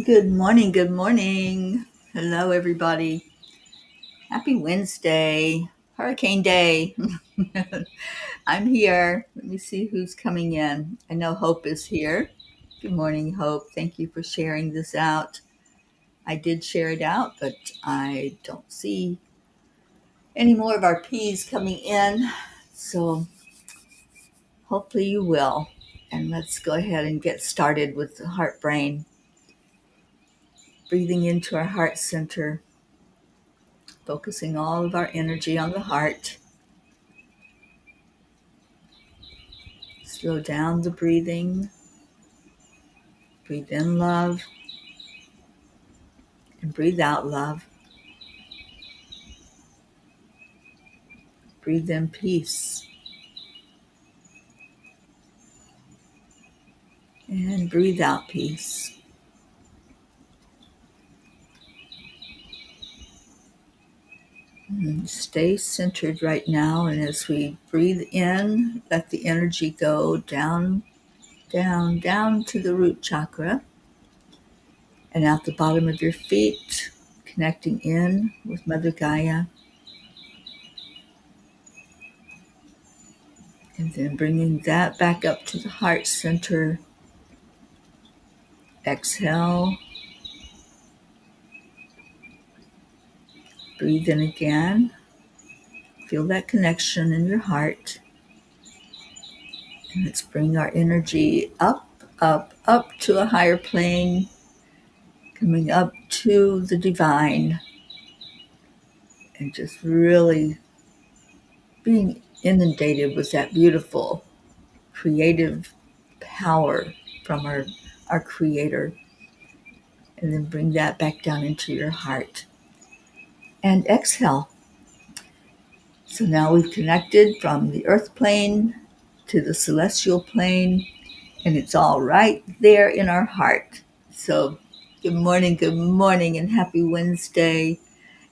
Good morning. Good morning. Hello, everybody. Happy Wednesday, Hurricane Day. I'm here. Let me see who's coming in. I know Hope is here. Good morning, Hope. Thank you for sharing this out. I did share it out, but I don't see any more of our P's coming in. So hopefully you will. And let's go ahead and get started with the heart brain. Breathing into our heart center, focusing all of our energy on the heart. Slow down the breathing. Breathe in love and breathe out love. Breathe in peace and breathe out peace. And stay centered right now, and as we breathe in, let the energy go down, down, down to the root chakra and out the bottom of your feet, connecting in with Mother Gaia, and then bringing that back up to the heart center. Exhale. Breathe in again. Feel that connection in your heart. And let's bring our energy up, up, up to a higher plane, coming up to the divine, and just really being inundated with that beautiful, creative power from our Creator. And then bring that back down into your heart. And exhale. So now we've connected from the earth plane to the celestial plane, and it's all right there in our heart. So good morning, and happy Wednesday.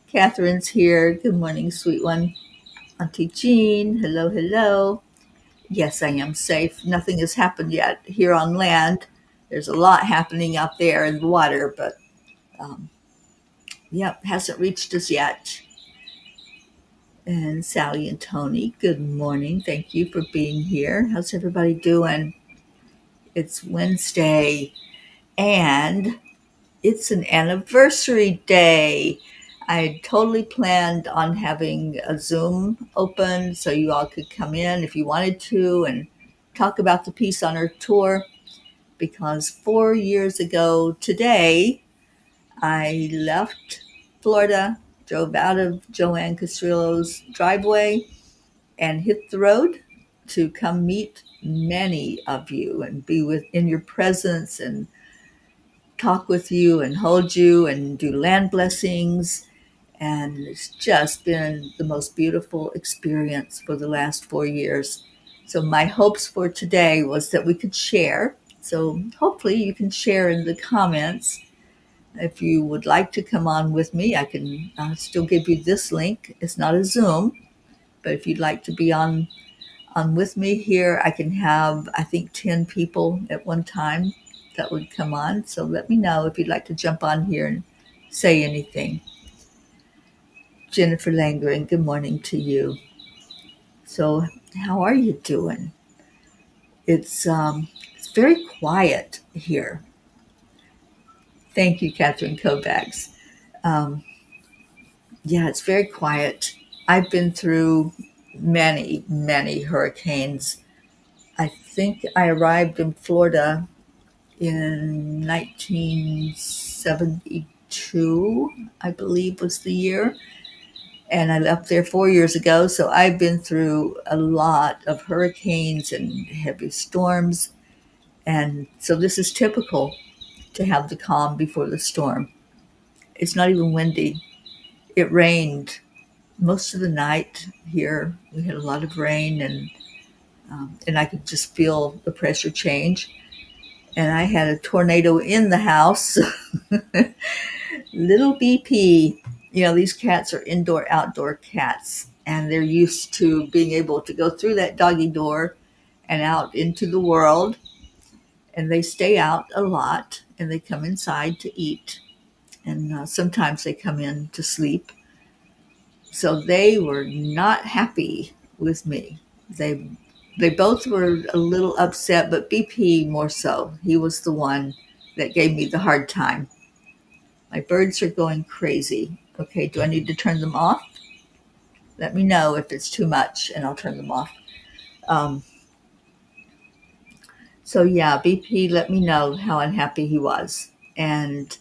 Catherine's here. Good morning, sweet one. Auntie Jean, hello, hello. Yes, I am safe. Nothing has happened yet here on land. There's a lot happening out there in the water, but hasn't reached us yet. And Sally and Tony, good morning. Thank you for being here. How's everybody doing? It's Wednesday, and it's an anniversary day. I totally planned on having a Zoom open so you all could come in if you wanted to and talk about the Peace on Earth tour, because 4 years ago today, I left Florida, drove out of Joanne Castrillo's driveway, and hit the road to come meet many of you and be in your presence and talk with you and hold you and do land blessings. And it's just been the most beautiful experience for the last 4 years. So my hopes for today was that we could share. So hopefully you can share in the comments. If you would like to come on with me, I can still give you this link. It's not a Zoom, but if you'd like to be on with me here, I can have, I think, 10 people at one time that would come on. So let me know if you'd like to jump on here and say anything. Jennifer Langren, good morning to you. So how are you doing? It's very quiet here. Thank you, Catherine Kovacs. Yeah, it's very quiet. I've been through many, many hurricanes. I think I arrived in Florida in 1972, I believe was the year. And I left there 4 years ago. So I've been through a lot of hurricanes and heavy storms. And so this is typical to have the calm before the storm. It's not even windy. It rained most of the night here. We had a lot of rain, and I could just feel the pressure change. And I had a tornado in the house. Little BP. These cats are indoor, outdoor cats, and they're used to being able to go through that doggy door and out into the world. And they stay out a lot. and they come inside to eat. And sometimes they come in to sleep. So they were not happy with me. They they both were a little upset, but BP more so. He was the one that gave me the hard time. My birds are going crazy. Okay, do I need to turn them off? Let me know if it's too much and I'll turn them off. Um, so yeah, BP let me know how unhappy he was. And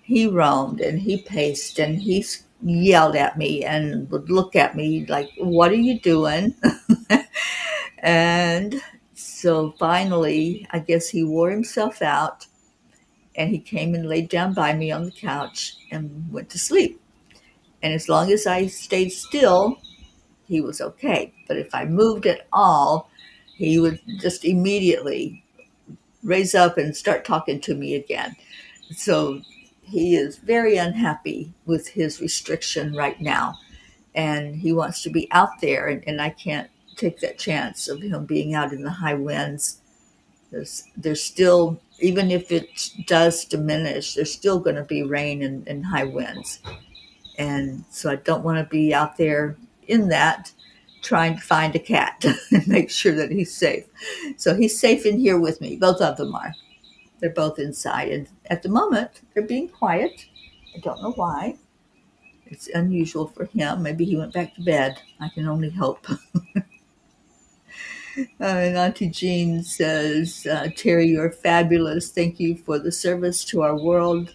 he roamed and he paced and he yelled at me and would look at me like, "What are you doing?" And so finally, I guess he wore himself out and he came and laid down by me on the couch and went to sleep. And as long as I stayed still, he was okay. But if I moved at all, he would just immediately raise up and start talking to me again. So he is very unhappy with his restriction right now. And he wants to be out there, and I can't take that chance of him being out in the high winds. There's still, even if it does diminish, there's still going to be rain and high winds. And so I don't want to be out there in that trying to find a cat and make sure that he's safe. So he's safe in here with me. Both of them are. They're both inside. And at the moment, they're being quiet. I don't know why. It's unusual for him. Maybe he went back to bed. I can only hope. And Auntie Jean says, Teri, you're fabulous. Thank you for the service to our world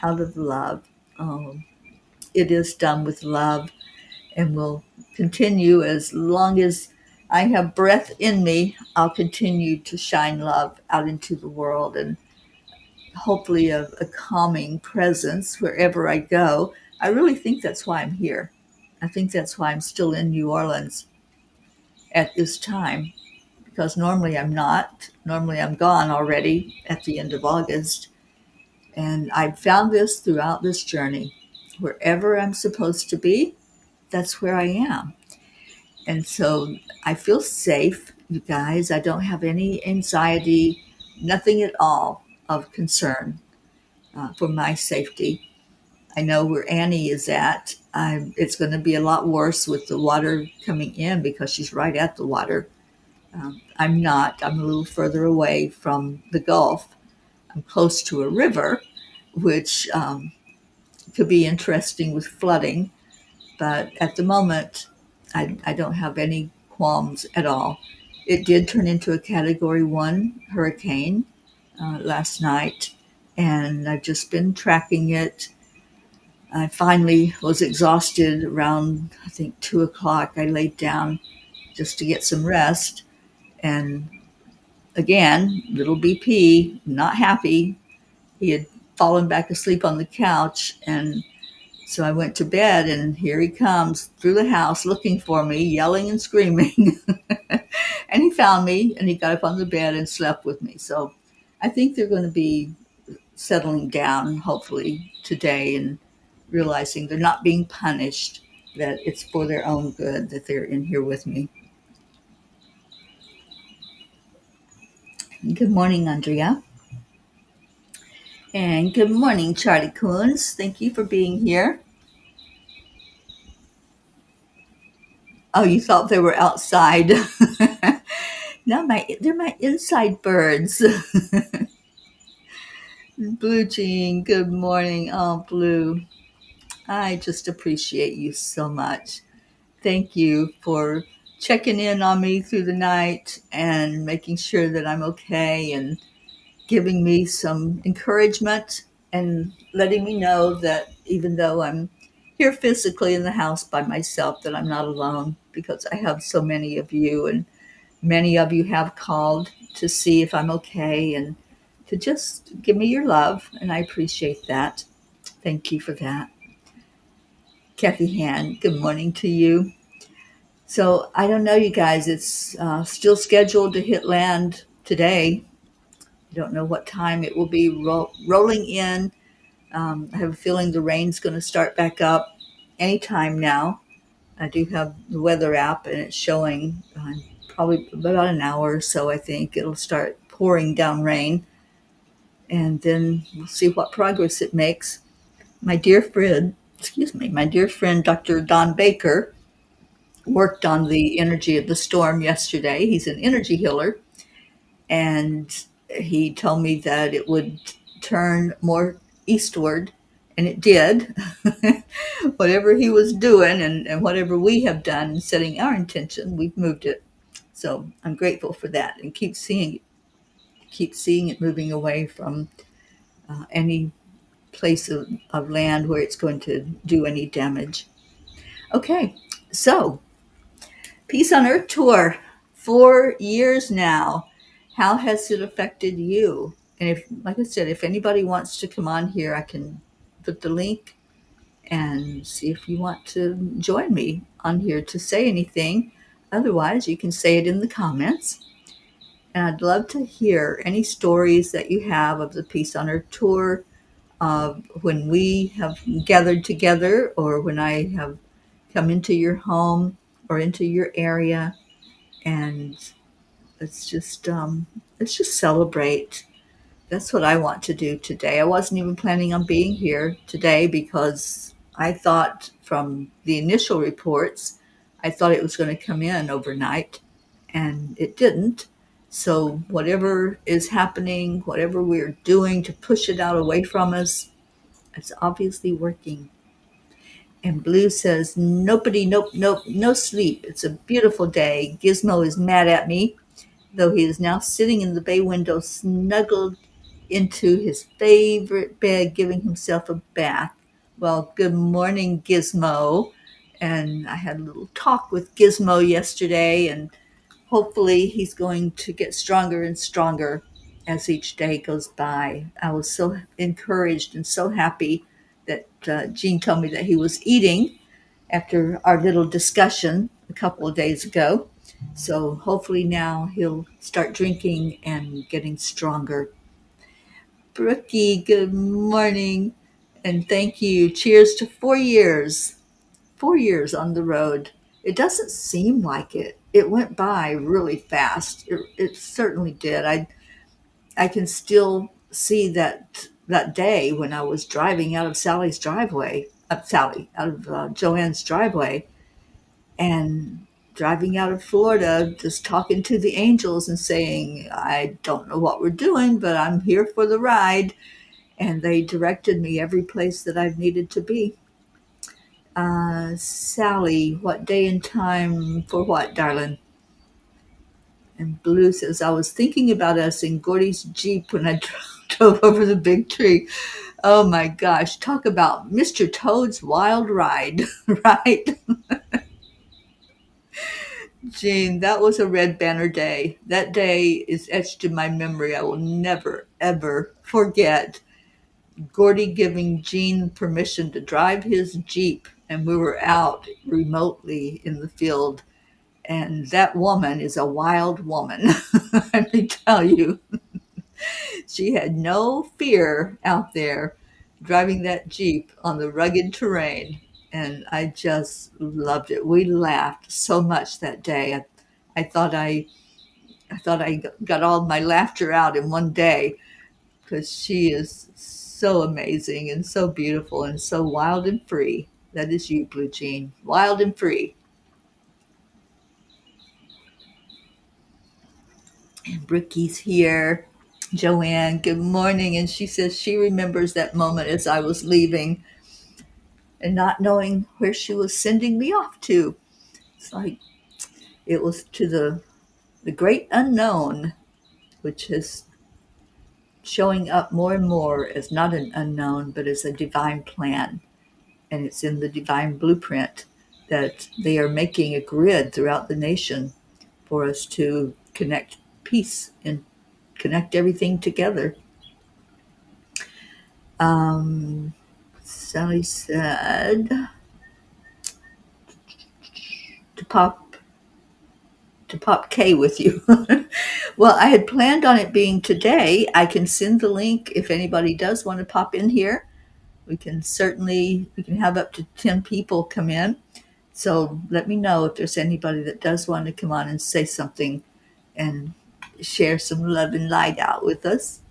out of love. Um, it is done with love and will continue as long as I have breath in me. I'll continue to shine love out into the world and hopefully a calming presence wherever I go. I really think that's why I'm here. I think that's why I'm still in New Orleans at this time, because normally I'm not. Normally I'm gone already at the end of August. And I've found this throughout this journey. Wherever I'm supposed to be, that's where I am. And so I feel safe, you guys. I don't have any anxiety, nothing at all of concern for my safety. I know where Annie is at. It's going to be a lot worse with the water coming in because she's right at the water. I'm not. I'm a little further away from the Gulf. I'm close to a river, which could be interesting with flooding. But at the moment, I don't have any qualms at all. It did turn into a Category 1 hurricane last night, and I've just been tracking it. I finally was exhausted around, I think, 2 o'clock. I laid down just to get some rest. And again, little BP, not happy. He had fallen back asleep on the couch. And so I went to bed, and here he comes through the house looking for me, yelling and screaming. And he found me, and he got up on the bed and slept with me. So I think they're going to be settling down, hopefully, today and realizing they're not being punished, that it's for their own good that they're in here with me. Good morning, Andrea. And good morning, Charlie Coons. Thank you for being here. Oh, you thought they were outside. No, they're my inside birds. Blue Jean, good morning. Oh, Blue, I just appreciate you so much. Thank you for checking in on me through the night and making sure that I'm okay and giving me some encouragement and letting me know that even though I'm here physically in the house by myself, that I'm not alone, because I have so many of you, and many of you have called to see if I'm okay and to just give me your love, and I appreciate that. Thank you for that. Kathy Han, good morning to you. So I don't know, you guys, it's still scheduled to hit land today. I don't know what time it will be rolling in. I have a feeling the rain's going to start back up anytime now. I do have the weather app, and it's showing probably about an hour or so. I think it'll start pouring down rain. and then we'll see what progress it makes. My dear friend, Dr. Don Baker, worked on the energy of the storm yesterday. He's an energy healer, and he told me that it would turn more eastward, and it did. Whatever he was doing and whatever we have done in setting our intention, we've moved it. So I'm grateful for that, and keep seeing it moving away from any place of land where it's going to do any damage. Okay, so Peace on Earth Tour, 4 years now. How has it affected you? And if, like I said, if anybody wants to come on here, I can put the link and see if you want to join me on here to say anything. Otherwise, you can say it in the comments. And I'd love to hear any stories that you have of the Peace on Earth Tour, when we have gathered together, or when I have come into your home or into your area, and let's just let's just celebrate. That's what I want to do today. I wasn't even planning on being here today because I thought, from the initial reports, I thought it was going to come in overnight, and it didn't. So whatever is happening, whatever we're doing to push it out away from us, it's obviously working. And Blue says, nobody, nope, nope, no sleep. It's a beautiful day. Gizmo is mad at me, though he is now sitting in the bay window, snuggled into his favorite bed, giving himself a bath. Well, good morning, Gizmo. And I had a little talk with Gizmo yesterday, and hopefully he's going to get stronger and stronger as each day goes by. I was so encouraged and so happy that Jean told me that he was eating after our little discussion a couple of days ago. So hopefully now he'll start drinking and getting stronger. Brookie, good morning, and thank you. Cheers to 4 years. 4 years on the road. It doesn't seem like it. It went by really fast. It certainly did. I can still see that day when I was driving out of Sally's driveway, out of Joanne's driveway, and driving out of Florida, just talking to the angels and saying, I don't know what we're doing, but I'm here for the ride. And they directed me every place that I've needed to be. Sally, what day and time for what, darling? And Blue says, I was thinking about us in Gordy's Jeep when I drove over the big tree. Oh my gosh, talk about Mr. Toad's wild ride, right? Jean, that was a red banner day. That day is etched in my memory. I will never, ever forget Gordy giving Jean permission to drive his Jeep, and we were out remotely in the field. And that woman is a wild woman. Let me tell you, she had no fear out there driving that Jeep on the rugged terrain. And I just loved it. We laughed so much that day. I thought I got all my laughter out in one day, because she is so amazing and so beautiful and so wild and free. That is you, Blue Jean. Wild and free. And Brookie's here. Joanne, good morning. And she says she remembers that moment as I was leaving and not knowing where she was sending me off to. It's like it was to the great unknown, which is showing up more and more as not an unknown, but as a divine plan. And it's in the divine blueprint that they are making a grid throughout the nation for us to connect peace and connect everything together. Sally said to pop K with you. Well, I had planned on it being today. I can send the link if anybody does want to pop in here. We can have up to 10 people come in. So let me know if there's anybody that does want to come on and say something and share some love and light out with us.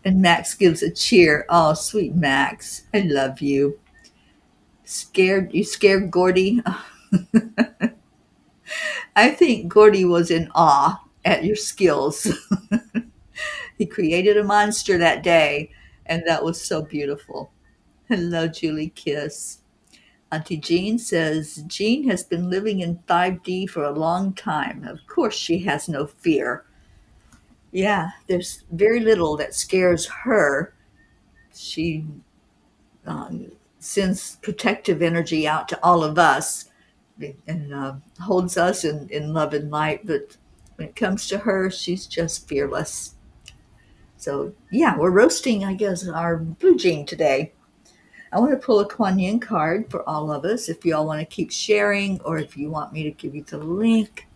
And Max gives a cheer. Oh, sweet Max. I love you. Scared? You scared Gordy? I think Gordy was in awe at your skills. He created a monster that day, and that was so beautiful. Hello, Julie Kiss. Auntie Jean says Jean has been living in 5D for a long time. Of course, she has no fear. Yeah, there's very little that scares her. She sends protective energy out to all of us and holds us in love and light. But when it comes to her, she's just fearless. So, yeah, we're roasting, I guess, our blue jean today. I want to pull a Kuan Yin card for all of us if you all want to keep sharing or if you want me to give you the link.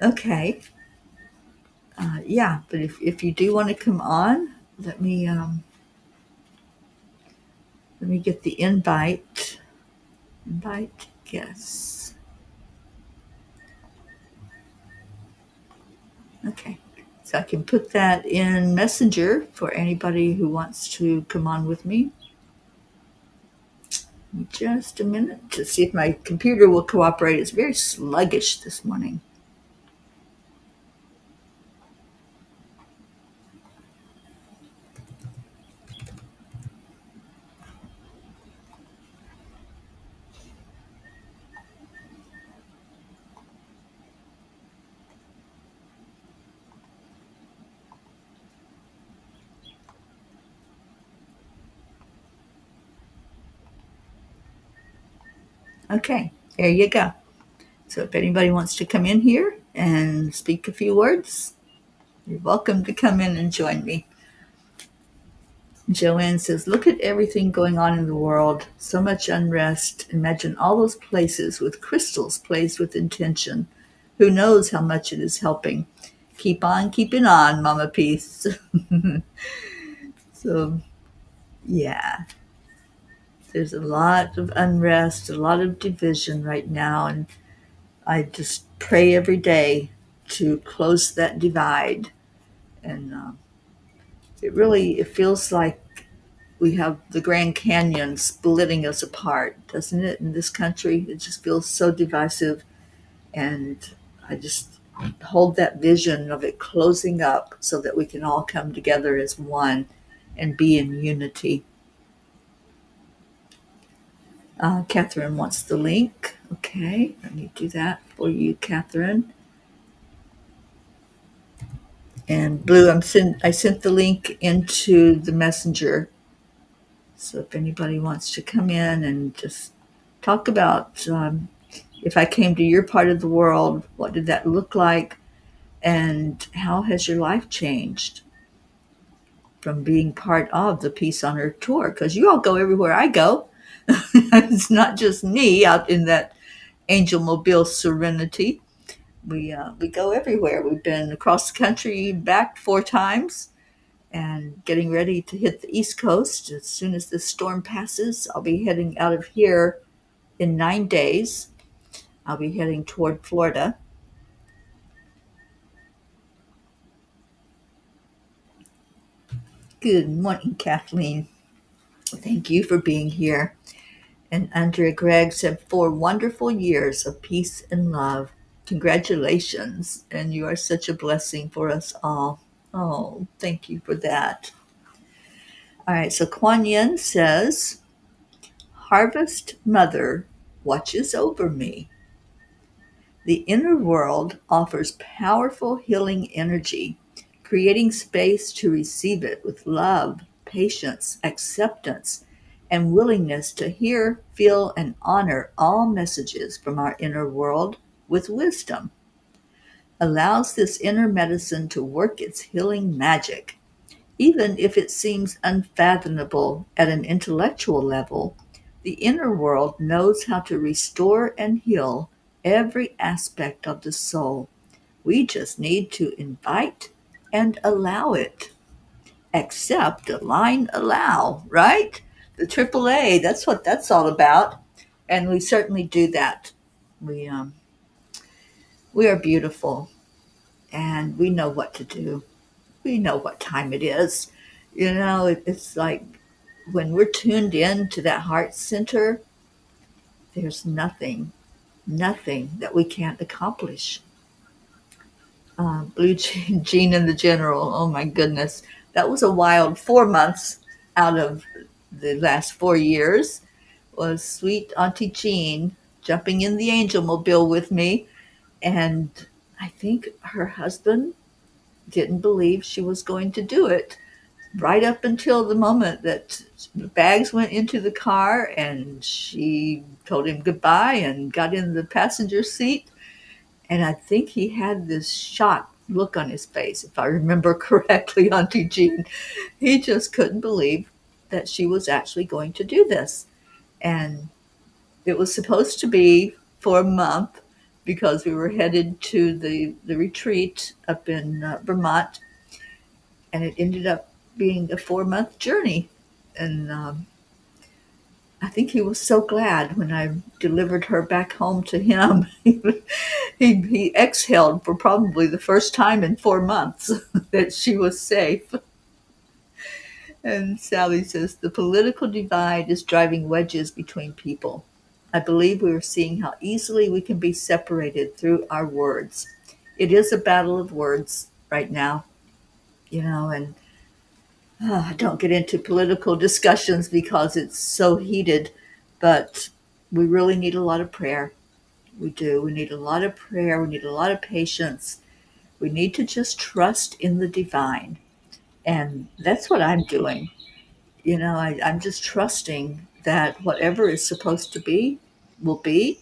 Okay. Yeah, but if you do want to come on, let me get the invite. Invite guests. Okay. So I can put that in Messenger for anybody who wants to come on with me. Just a minute to see if my computer will cooperate. It's very sluggish this morning. Okay, there you go. So if anybody wants to come in here and speak a few words, you're welcome to come in and join me. Joanne says, look at everything going on in the world. So much unrest. Imagine all those places with crystals placed with intention. Who knows how much it is helping. Keep on keeping on, Mama Peace. So, yeah, there's a lot of unrest, a lot of division right now. And I just pray every day to close that divide. And it feels like we have the Grand Canyon splitting us apart, doesn't it? In this country, it just feels so divisive. And I just hold that vision of it closing up so that we can all come together as one and be in unity. Catherine wants the link. Okay, let me do that for you, Catherine. And Blue, I sent the link into the messenger. So if anybody wants to come in and just talk about if I came to your part of the world, what did that look like? And how has your life changed from being part of the Peace on Earth tour? Because you all go everywhere I go. It's not just me out in that Angel Mobile Serenity. We go everywhere. We've been across the country, back 4 times, and getting ready to hit the East Coast. As soon as this storm passes, I'll be heading out of here in 9 days. I'll be heading toward Florida. Good morning, Kathleen. Thank you for being here. And Andrea Gregg said 4 wonderful years of peace and love. Congratulations. And you are such a blessing for us all. Oh, thank you for that. All right, so Kuan Yin says, Harvest Mother watches over me. The inner world offers powerful healing energy, creating space to receive it with love, patience, acceptance, and willingness to hear, feel, and honor all messages from our inner world with wisdom. Allows this inner medicine to work its healing magic. Even if it seems unfathomable at an intellectual level, the inner world knows how to restore and heal every aspect of the soul. We just need to invite and allow it. Accept, align, allow, right? The AAA, that's what that's all about. And we certainly do that. We, um, we are beautiful and we know what to do. we know what time it is. It's like when we're tuned in to that heart center, there's nothing that we can't accomplish. Blue Jean and the General, oh my goodness. That was a wild 4 months out of the last 4 years. Was sweet Auntie Jean jumping in the angel mobile with me. And I think her husband didn't believe she was going to do it right up until the moment that the bags went into the car and she told him goodbye and got in the passenger seat. And I think he had this shocked look on his face, if I remember correctly, Auntie Jean. He just couldn't believe that she was actually going to do this. And it was supposed to be for a month because we were headed to the retreat up in Vermont, and it ended up being a 4 month journey. And I think he was so glad when I delivered her back home to him. He exhaled for probably the first time in 4 months that she was safe. And Sally says the political divide is driving wedges between people. I believe we are seeing how easily we can be separated through our words. It is a battle of words right now, and I don't get into political discussions because it's so heated, but we really need a lot of prayer. We do. We need a lot of prayer. We need a lot of patience. We need to just trust in the divine. And that's what I'm doing. I'm just trusting that whatever is supposed to be will be,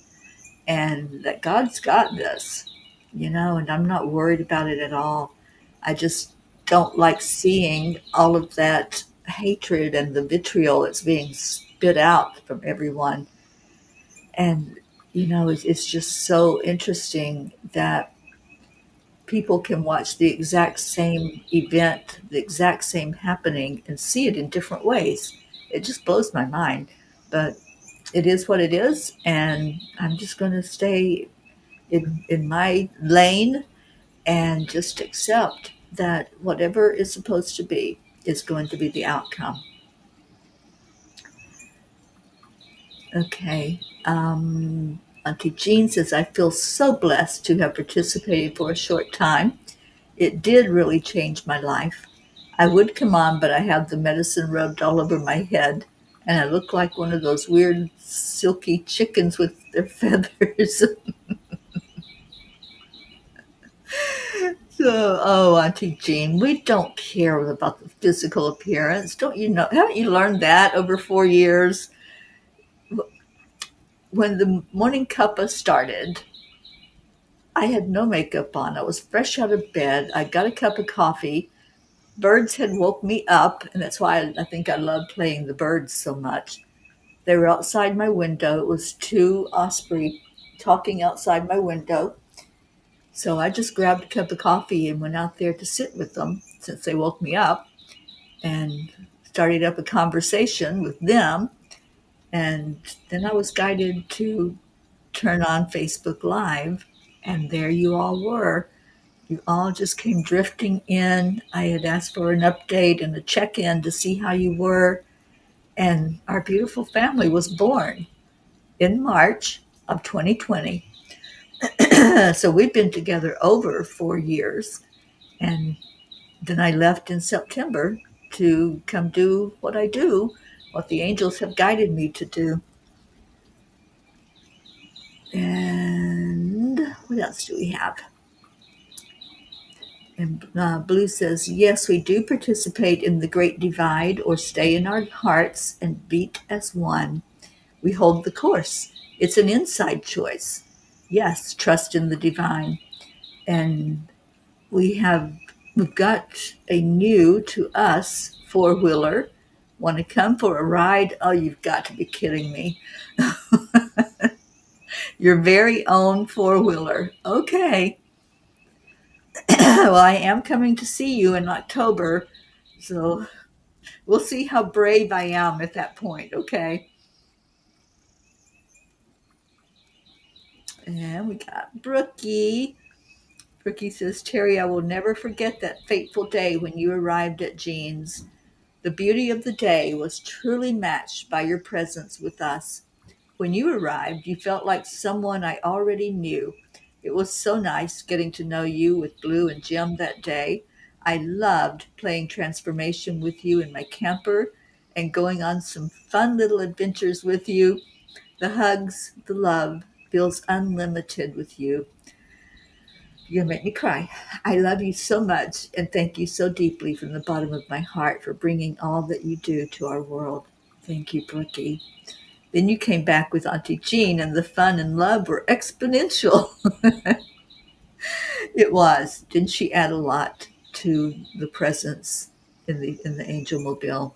and that God's got this, and I'm not worried about it at all. I just don't like seeing all of that hatred and the vitriol that's being spit out from everyone. And, it's just so interesting that people can watch the exact same event, the exact same happening, and see it in different ways. It just blows my mind. But it is what it is, and I'm just going to stay in my lane and just accept that whatever is supposed to be is going to be the outcome. Okay. Auntie Jean says, I feel so blessed to have participated for a short time. It did really change my life. I would come on, but I have the medicine rubbed all over my head, and I look like one of those weird silky chickens with their feathers. So, oh, Auntie Jean, we don't care about the physical appearance. Don't you know? Haven't you learned that over 4 years? When the Morning Cuppa started, I had no makeup on. I was fresh out of bed. I got a cup of coffee. Birds had woke me up, and that's why I think I love playing the birds so much. They were outside my window. It was two osprey talking outside my window. So I just grabbed a cup of coffee and went out there to sit with them since they woke me up and started up a conversation with them. And then I was guided to turn on Facebook Live, and there you all were. You all just came drifting in. I had asked for an update and a check in to see how you were. And our beautiful family was born in March of 2020. So we've been together over 4 years. And then I left in September to come do what I do, what the angels have guided me to do. And what else do we have? And Blue says, yes, we do participate in the Great Divide or stay in our hearts and beat as one. We hold the course. It's an inside choice. Yes, trust in the divine. And we've got a new to us four-wheeler. Want to come for a ride? Oh, you've got to be kidding me. Your very own four-wheeler. Okay. Well, I am coming to see you in October, so we'll see how brave I am at that point, okay? And we got Brookie. Ricky says, Teri, I will never forget that fateful day when you arrived at Jean's. The beauty of the day was truly matched by your presence with us. When you arrived, you felt like someone I already knew. It was so nice getting to know you with Blue and Jim that day. I loved playing transformation with you in my camper and going on some fun little adventures with you. The hugs, the love feels unlimited with you. You're gonna make me cry. I love you so much and thank you so deeply from the bottom of my heart for bringing all that you do to our world. Thank you, Brookie. Then you came back with Auntie Jean, and the fun and love were exponential. It was. Didn't she add a lot to the presence in the Angel Mobile?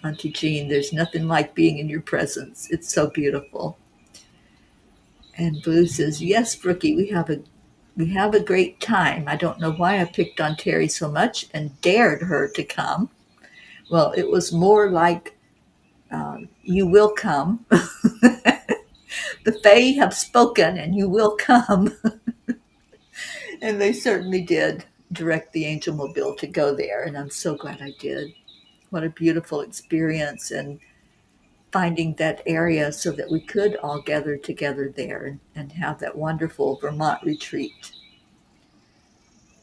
Auntie Jean, there's nothing like being in your presence. It's so beautiful. And Blue says, yes, Brookie, we have a great time. I don't know why I picked on Teri so much and dared her to come. Well, it was more like you will come. The Fae have spoken and you will come. And they certainly did direct the Angel Mobile to go there. And I'm so glad I did. What a beautiful experience. And finding that area so that we could all gather together there and have that wonderful Vermont retreat.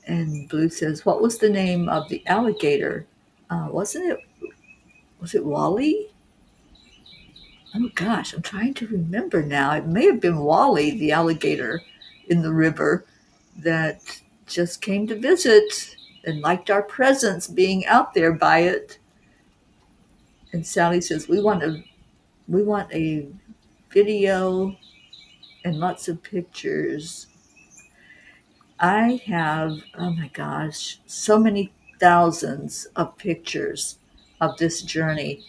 And Blue says, what was the name of the alligator? Was it Wally? Oh gosh, I'm trying to remember now. It may have been Wally, the alligator in the river that just came to visit and liked our presence being out there by it. And Sally says, we want a video and lots of pictures. I have, oh my gosh, so many thousands of pictures of this journey.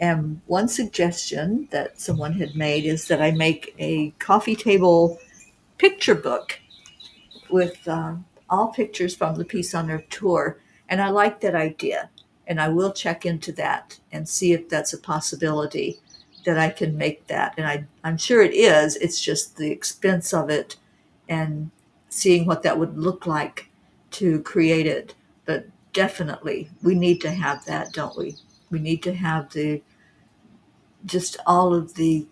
And one suggestion that someone had made is that I make a coffee table picture book with all pictures from the Peace on Earth tour. And I like that idea. And I will check into that and see if that's a possibility that I can make that. And I'm sure it is. It's just the expense of it and seeing what that would look like to create it. But definitely, we need to have that, don't we? We need to have just all of the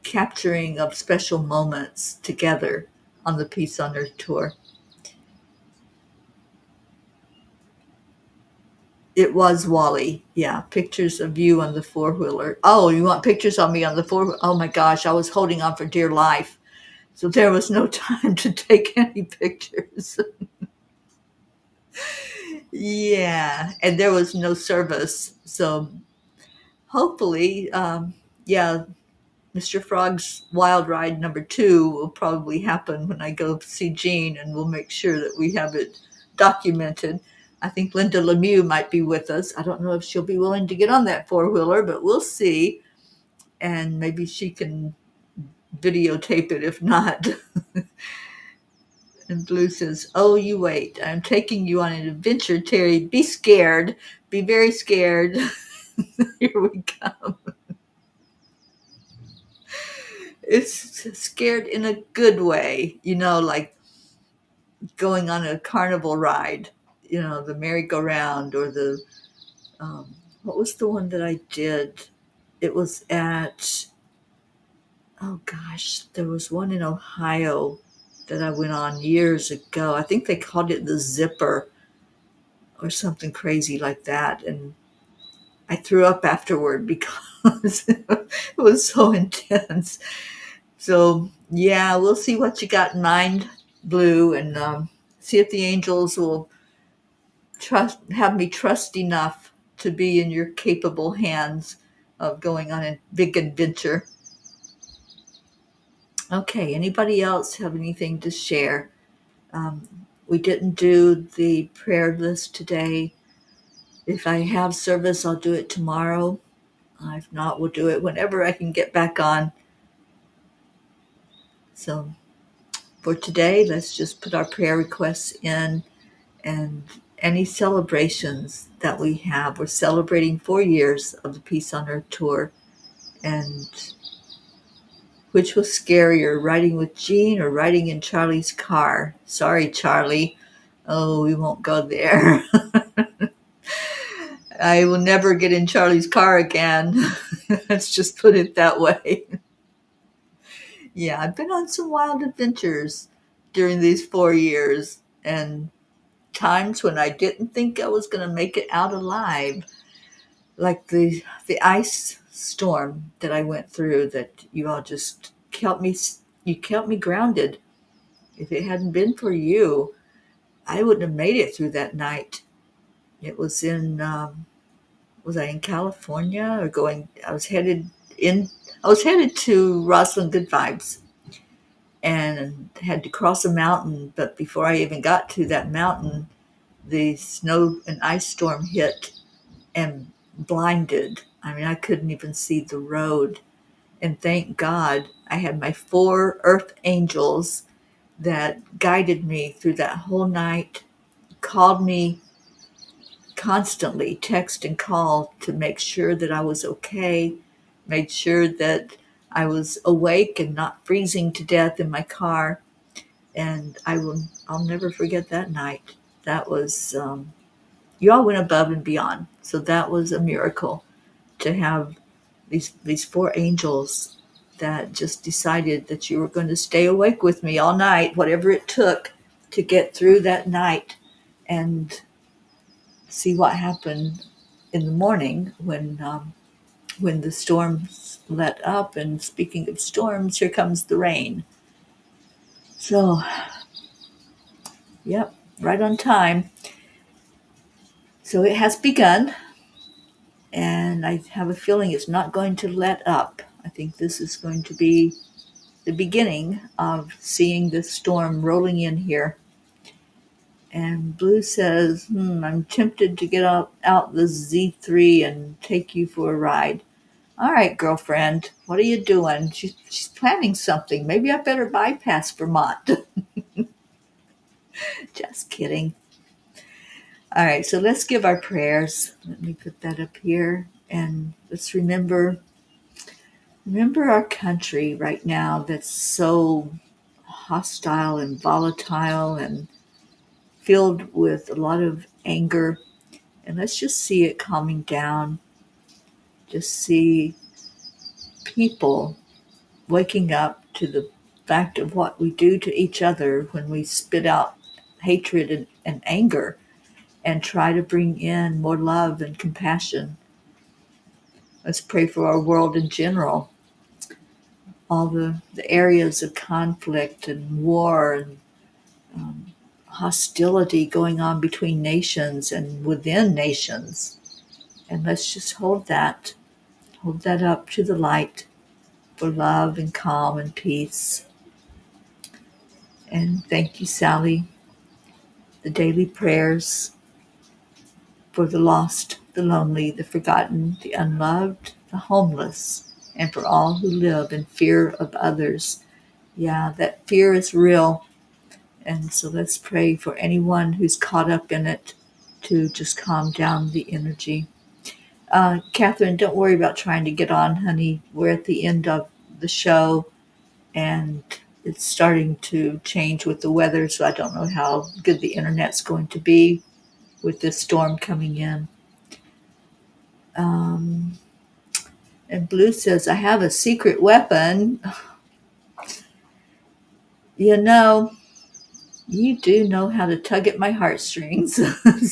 capturing of special moments together on the Peace on Earth tour. It was Wally. Yeah, pictures of you on the four-wheeler. Oh, you want pictures of me on the four? Oh my gosh, I was holding on for dear life. So there was no time to take any pictures. Yeah, and there was no service. So hopefully, yeah, Mr. Frog's Wild Ride number 2 will probably happen when I go see Jean, and we'll make sure that we have it documented. I think Linda Lemieux might be with us. I don't know if she'll be willing to get on that four-wheeler, but we'll see. And maybe she can videotape it if not. And Blue says, oh, you wait. I'm taking you on an adventure, Teri. Be scared. Be very scared. Here we come. It's scared in a good way, like going on a carnival ride, the merry-go-round or what was the one that I did? It was oh gosh, there was one in Ohio that I went on years ago. I think they called it the Zipper or something crazy like that. And I threw up afterward because it was so intense. So yeah, we'll see what you got in mind, Blue, and see if the angels will have me trust enough to be in your capable hands of going on a big adventure. Okay, anybody else have anything to share? We didn't do the prayer list today. If I have service, I'll do it tomorrow. If not, we'll do it whenever I can get back on. So for today, let's just put our prayer requests in and any celebrations that we have. We're celebrating 4 years of the Peace on Earth tour. And Which was scarier, riding with Jean or riding in Charlie's car? Sorry, Charlie. Oh, we won't go there. I will never get in Charlie's car again. Let's just put it that way. Yeah, I've been on some wild adventures during these 4 years, and times when I didn't think I was going to make it out alive, like the ice storm that I went through. That you all just kept me. You kept me grounded. If it hadn't been for you, I wouldn't have made it through that night. It was in was I in California or going? In. I was headed to Roslyn Good Vibes and had to cross a mountain. But before I even got to that mountain, the snow and ice storm hit and blinded. I mean, I couldn't even see the road. And thank God I had my 4 earth angels that guided me through that whole night, called me constantly, text and call to make sure that I was okay, made sure that I was awake and not freezing to death in my car. And I'll never forget that night. That was, you all went above and beyond. So that was a miracle to have these 4 angels that just decided that you were going to stay awake with me all night, whatever it took to get through that night and see what happened in the morning when the storms let up. And speaking of storms, here comes the rain. So, yep, right on time. So it has begun, and I have a feeling it's not going to let up. I think this is going to be the beginning of seeing this storm rolling in here. And Blue says, I'm tempted to get out the Z3 and take you for a ride. All right, girlfriend, what are you doing? She's planning something. Maybe I better bypass Vermont. Just kidding. All right, so let's give our prayers. Let me put that up here. And let's remember our country right now that's so hostile and volatile and filled with a lot of anger. And let's just see it calming down. Just see people waking up to the fact of what we do to each other when we spit out hatred and anger and try to bring in more love and compassion. Let's pray for our world in general. All the areas of conflict and war and hostility going on between nations and within nations. And let's just hold that up to the light for love and calm and peace. And thank you, Sally, the daily prayers for the lost, the lonely, the forgotten, the unloved, the homeless, and for all who live in fear of others. Yeah, that fear is real. And so let's pray for anyone who's caught up in it to just calm down the energy. Catherine, don't worry about trying to get on, honey. We're at the end of the show, and it's starting to change with the weather, so I don't know how good the internet's going to be with this storm coming in. And Blue says, I have a secret weapon. You know, you do know how to tug at my heartstrings.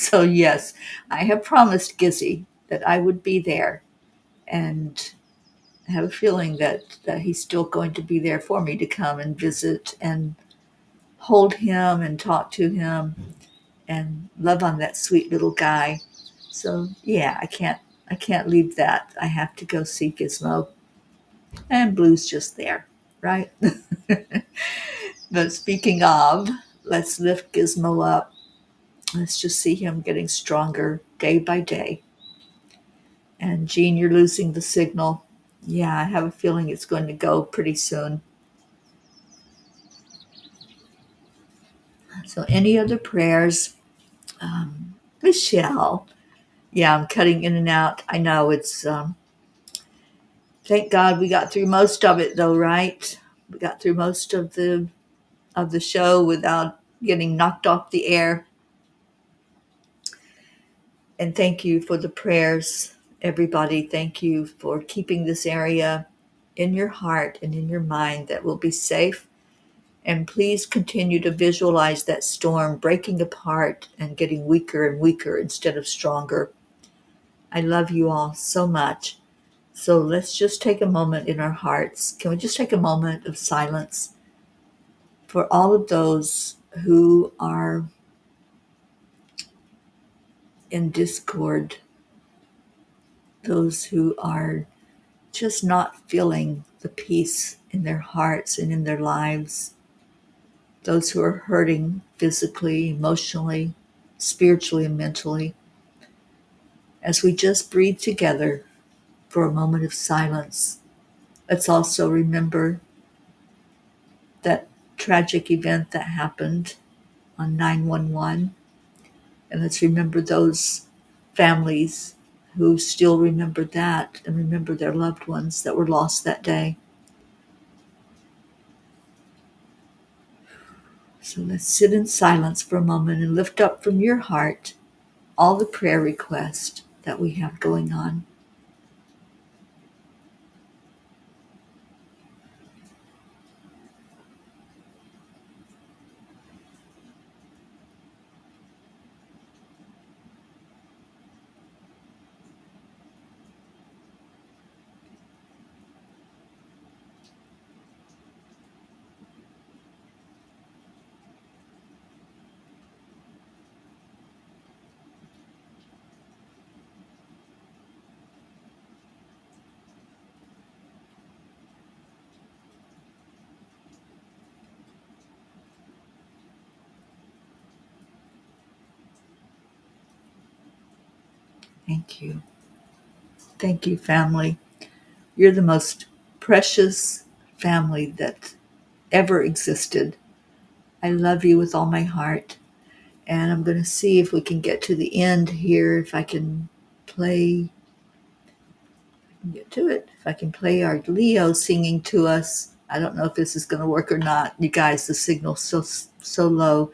So yes, I have promised Gizzy that I would be there. And I have a feeling that he's still going to be there for me to come and visit and hold him and talk to him and love on that sweet little guy. So yeah, I can't leave that. I have to go see Gizmo. And Blue's just there, right? But speaking of, let's lift Gizmo up. Let's just see him getting stronger day by day. And Jean, you're losing the signal. Yeah, I have a feeling it's going to go pretty soon. So any other prayers? Michelle. Yeah, I'm cutting in and out. I know it's Thank God we got through most of it though, right? We got through most of the show without getting knocked off the air. And thank you for the prayers, everybody. Thank you for keeping this area in your heart and in your mind that will be safe. And please continue to visualize that storm breaking apart and getting weaker and weaker instead of stronger. I love you all so much. So let's just take a moment in our hearts. Can we just take a moment of silence for all of those who are in discord, those who are just not feeling the peace in their hearts and in their lives, those who are hurting physically, emotionally, spiritually, and mentally, as we just breathe together for a moment of silence. Let's also remember that tragic event that happened on 911, and let's remember those families who still remember that and remember their loved ones that were lost that day. So let's sit in silence for a moment and lift up from your heart all the prayer requests that we have going on. Thank you. Thank you, family. You're the most precious family that ever existed. I love you with all my heart. And I'm going to see if we can get to the end here, if I can play, get to it, if I can play our Leo singing to us. I don't know if this is going to work or not. You guys, the signal's so low.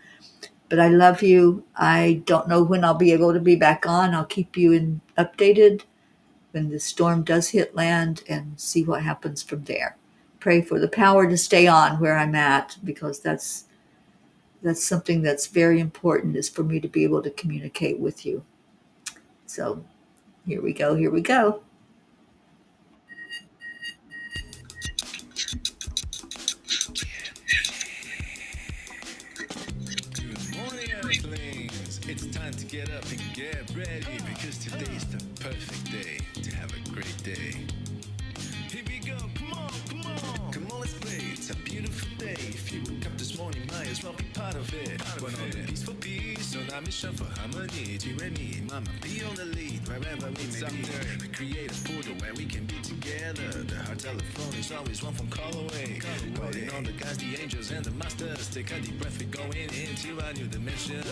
But I love you. I don't know when I'll be able to be back on. I'll keep you updated when the storm does hit land and see what happens from there. Pray for the power to stay on where I'm at, because that's something that's very important, is for me to be able to communicate with you. So here we go. Here we go. Good morning, Earthlings. It's time to get up and get ready because today's the perfect day to have a great day. Here we go, come on, come on. Come on, let's play. It's a beautiful day. If you woke up this morning, might as well be part of it. One on the peaceful peace, on our mission for harmony. You and me, mama, be on the lead wherever we may be. We create a portal where we can be together. The heart telephone is always one phone call away. Calling on the guys, the angels, and the masters. Take a deep breath, we're going into a new dimension.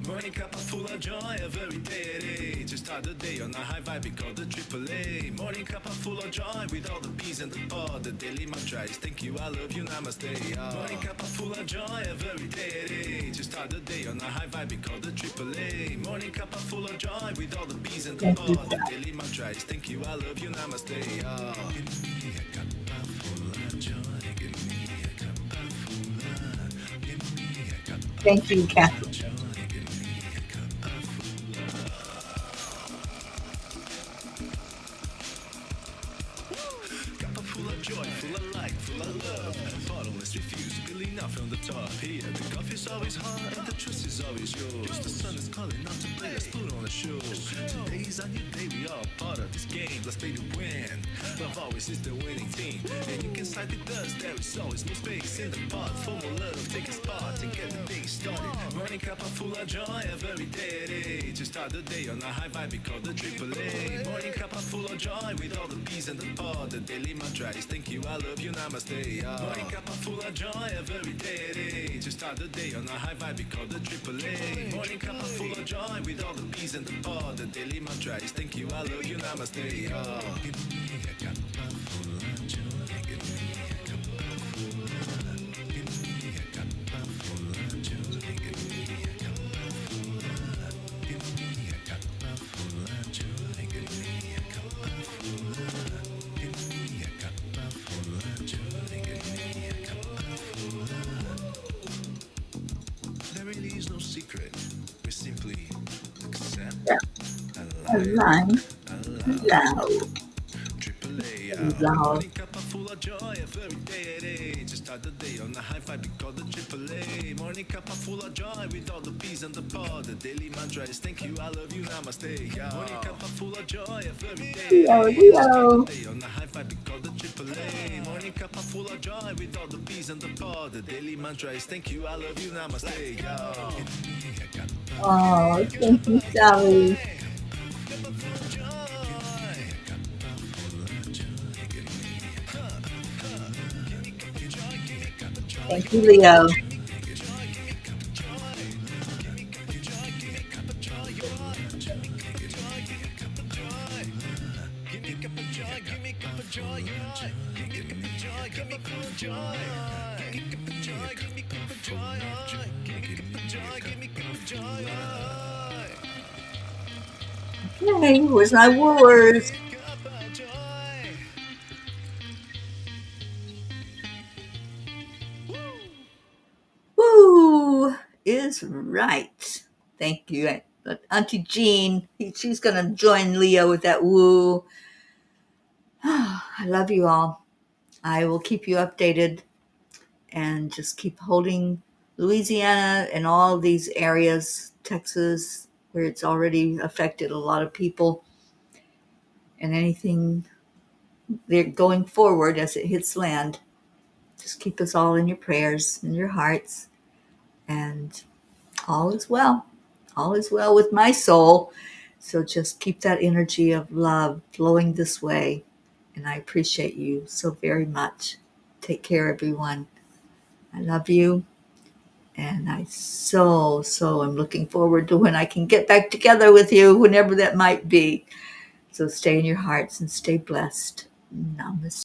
Morning cup full of joy, every day. To start the day on a high vibe, we call the AAA. Morning cup full of joy with all the bees and the pod. The daily mantra is thank you, I love you, namaste. Morning cup full of joy, every day. To start the day on a high vibe, we call the AAA. Morning cup full of joy with all the bees and the Thank you, pod. The daily mantra is thank you, I love you, namaste. Give me a cup full of joy. Give me a cup full of. Give me a cup Thank you, full Catherine. of joy. Give me a cup full of. Cup full of joy, full of light, full of love. Bottomless refuse, spilling out from the top. Here, the coffee's always hot and the trust is always yours. The sun is calling out to play, let's put on a show. Today's a new day, we are part of this game. Let's play to win. Love always is the winning team. And you can side with us, there is always more space in the pot. For more love, take a spot and get the day started. Morning cup full of joy, every day. To start the day on a high vibe, we call the AAA. Morning cup full of joy with all the bees and the pod. The daily mantra is thank you, I love you, namaste. Morning cup full of joy, every day. To start the day on a high vibe, we call the AAA. Morning cup full of joy with all the bees and the pod. The daily mantra is thank you, I love you, namaste. Give me a cup Align. Hello. Hello. Morning Cuppa full of joy every day at 8. Just start the day on a high five, we call the AAA. Morning Cuppa full of joy with all the peas and the pod. The daily mantra is thank you, I love you, namaste. Yeah. Morning Cuppa full of joy every day at Leo, 8. Just start the Leo. day on a high five, we call the AAA. Morning Cuppa full of joy with all the peas and the pod. The daily mantra is thank you, I love you, namaste. Yeah. Oh, thank you, Sally. Thank you, Leo. Okay, where's my wooers? Woo is right. Thank you. But Auntie Jean, she's going to join Leo with that woo. I love you all. I will keep you updated and just keep holding Louisiana and all these areas, Texas, where it's already affected a lot of people, and anything they're going forward as it hits land. Just keep us all in your prayers, in your hearts, and all is well. All is well with my soul. So just keep that energy of love flowing this way. And I appreciate you so very much. Take care, everyone. I love you. And I so am looking forward to when I can get back together with you, whenever that might be. So stay in your hearts and stay blessed. Namaste.